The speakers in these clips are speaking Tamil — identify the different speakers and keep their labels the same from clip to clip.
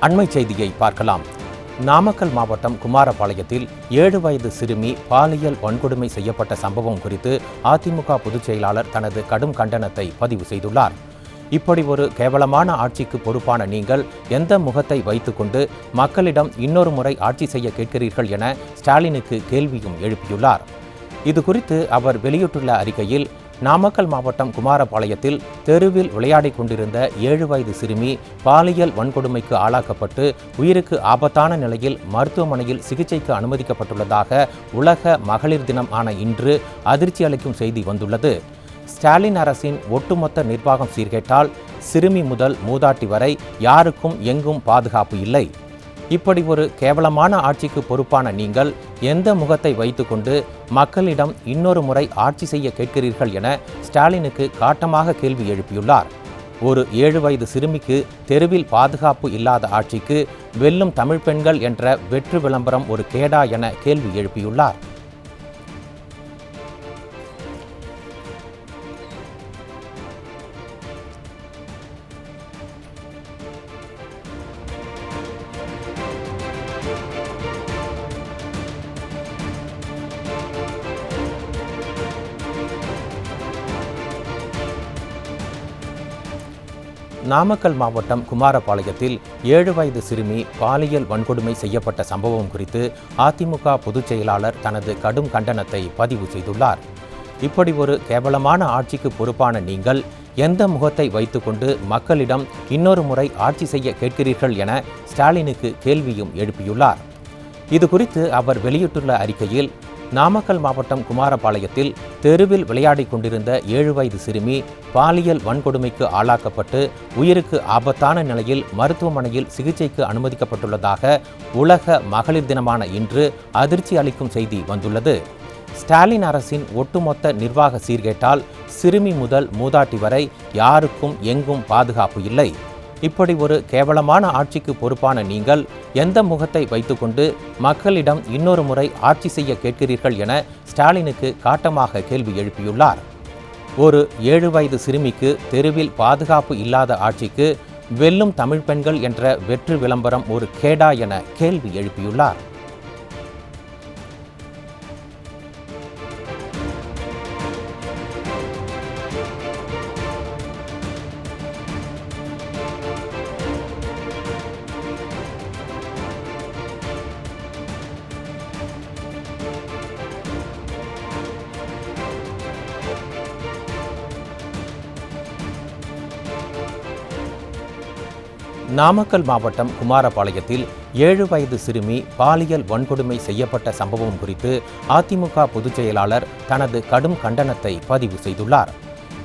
Speaker 1: அண்மை செய்தியை பார்க்கலாம். நாமக்கல் மாவட்டம் குமாரபாளையத்தில் 7 வயது சிறுமி பாலியல் வன்கொடுமை செய்யப்பட்ட சம்பவம் குறித்து அதிமுக பொதுச் செயலாளர் தனது கடும் கண்டனத்தை பதிவு செய்துள்ளார். இப்படி ஒரு கேவலமான ஆட்சிக்கு பொறுப்பான நீங்கள் எந்த முகத்தை வைத்துக்கொண்டு மக்களிடம் இன்னொரு முறை ஆட்சி செய்ய கேட்கிறீர்கள் என ஸ்டாலினுக்கு கேள்வியும் எழுப்பியுள்ளார். இது குறித்து அவர் வெளியிட்டுள்ள அறிக்கையில், நாமக்கல் மாவட்டம் குமாரபாளையத்தில் தெருவில் விளையாடிக் கொண்டிருந்த 7 வயது சிறுமி பாலியல் வன்கொடுமைக்கு ஆளாக்கப்பட்டு உயிருக்கு ஆபத்தான நிலையில் மருத்துவமனையில் சிகிச்சைக்கு அனுமதிக்கப்பட்டுள்ளதாக உலக மகளிர் தினம் ஆன இன்று அதிர்ச்சி அளிக்கும் செய்தி வந்துள்ளது. ஸ்டாலின் அரசின் ஒட்டுமொத்த நிர்வாகம் சீர்கேட்டால் சிறுமி முதல் மூதாட்டி வரை யாருக்கும் எங்கும் பாதுகாப்பு இல்லை. இப்படி ஒரு கேவலமான ஆட்சிக்கு பொறுப்பான நீங்கள் எந்த முகத்தை வைத்துக்கொண்டு மக்களிடம் இன்னொரு முறை ஆட்சி செய்ய கேட்கிறீர்கள் என ஸ்டாலினுக்கு காட்டமாக கேள்வி எழுப்பியுள்ளார். ஒரு 7 வயது சிறுமிக்கு தெருவில் பாதுகாப்பு இல்லாத ஆட்சிக்கு வெல்லும் தமிழ் பெண்கள் என்ற வெற்று விளம்பரம் ஒரு கேடா என கேள்வி எழுப்பியுள்ளார். நாமக்கல் மாவட்டம் குமாரபாளையத்தில் 7 வயது சிறுமி பாலியல் வன்கொடுமை செய்யப்பட்ட சம்பவம் குறித்து அதிமுக பொதுச் செயலாளர் தனது கடும் கண்டனத்தை பதிவு செய்துள்ளார். இப்படி ஒரு கேவலமான ஆட்சிக்கு பொறுப்பான நீங்கள் எந்த முகத்தை வைத்துக்கொண்டு மக்களிடம் இன்னொரு முறை ஆட்சி செய்ய கேட்கிறீர்கள் என ஸ்டாலினுக்கு கேள்வியும் எழுப்பியுள்ளார். இது குறித்து அவர் வெளியிட்டுள்ள அறிக்கையில், நாமக்கல் மாவட்டம் குமாரபாளையத்தில் தெருவில் விளையாடிக் கொண்டிருந்த 7 வயது சிறுமி பாலியல் வன்கொடுமைக்கு ஆளாக்கப்பட்டு உயிருக்கு ஆபத்தான நிலையில் மருத்துவமனையில் சிகிச்சைக்கு அனுமதிக்கப்பட்டுள்ளதாக உலக மகளிர் தினமான இன்று அதிர்ச்சி அளிக்கும் செய்தி வந்துள்ளது. ஸ்டாலின் அரசின் ஒட்டுமொத்த நிர்வாக சீர்கேட்டால் சிறுமி முதல் மூதாட்டி வரை யாருக்கும் எங்கும் பாதுகாப்பு இல்லை. இப்படி ஒரு கேவலமான ஆட்சிக்கு பொறுப்பான நீங்கள் எந்த முகத்தை வைத்துக்கொண்டு மக்களிடம் இன்னொரு முறை ஆட்சி செய்ய கேட்கிறீர்கள் என ஸ்டாலினுக்கு காட்டமாக கேள்வி எழுப்பியுள்ளார். ஒரு 7 வயது சிறுமிக்கு தெருவில் பாதுகாப்பு இல்லாத ஆட்சிக்கு வெல்லும் தமிழ் பெண்கள் என்ற வெற்று விளம்பரம் ஒரு கேடா என கேள்வி எழுப்பியுள்ளார். நாமக்கல் மாவட்டம் குமாரபாளையத்தில் 7 வயது சிறுமி பாலியல் வன்கொடுமை செய்யப்பட்ட சம்பவம் குறித்து அதிமுக பொதுச் செயலாளர் தனது கடும் கண்டனத்தை பதிவு செய்துள்ளார்.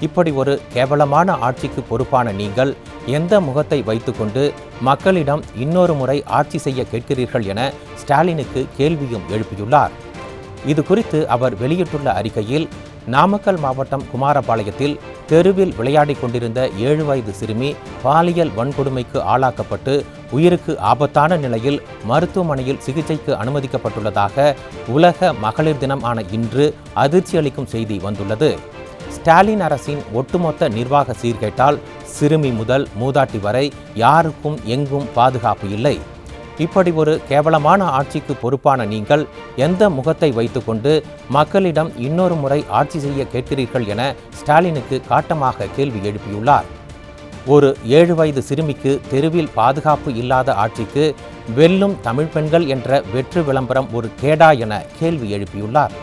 Speaker 1: இப்படி ஒரு கேவலமான ஆட்சிக்கு பொறுப்பான நீங்கள் எந்த முகத்தை வைத்துக்கொண்டு மக்களிடம் இன்னொரு முறை ஆட்சி செய்ய கேட்கிறீர்கள் என ஸ்டாலினுக்கு கேள்வியும் எழுப்பியுள்ளார். இது குறித்து அவர் வெளியிட்டுள்ள அறிக்கையில், நாமக்கல் மாவட்டம் குமாரபாளையத்தில் தெருவில் விளையாடிக் கொண்டிருந்த 7 வயது சிறுமி பாலியல் வன்கொடுமைக்கு ஆளாக்கப்பட்டு உயிருக்கு ஆபத்தான நிலையில் மருத்துவமனையில் சிகிச்சைக்கு அனுமதிக்கப்பட்டுள்ளதாக உலக மகளிர் தினம் ஆன இன்று அதிர்ச்சி அளிக்கும் செய்தி வந்துள்ளது. ஸ்டாலின் அரசின் ஒட்டுமொத்த நிர்வாக சீர்கேட்டால் சிறுமி முதல் மூதாட்டி வரை யாருக்கும் எங்கும் பாதுகாப்பு இல்லை. இப்படி ஒரு கேவலமான ஆட்சிக்கு பொறுப்பான நீங்கள் எந்த முகத்தை வைத்துக்கொண்டு மக்களிடம் இன்னொரு முறை ஆட்சி செய்ய கேட்கிறீர்கள் என ஸ்டாலினுக்கு காட்டமாக கேள்வி எழுப்பியுள்ளார். ஒரு 7 வயது சிறுமிக்கு தெருவில் பாதுகாப்பு இல்லாத ஆட்சிக்கு வெல்லும் தமிழ் பெண்கள் என்ற வெற்று விளம்பரம் ஒரு கேடா என கேள்வி எழுப்பியுள்ளார்.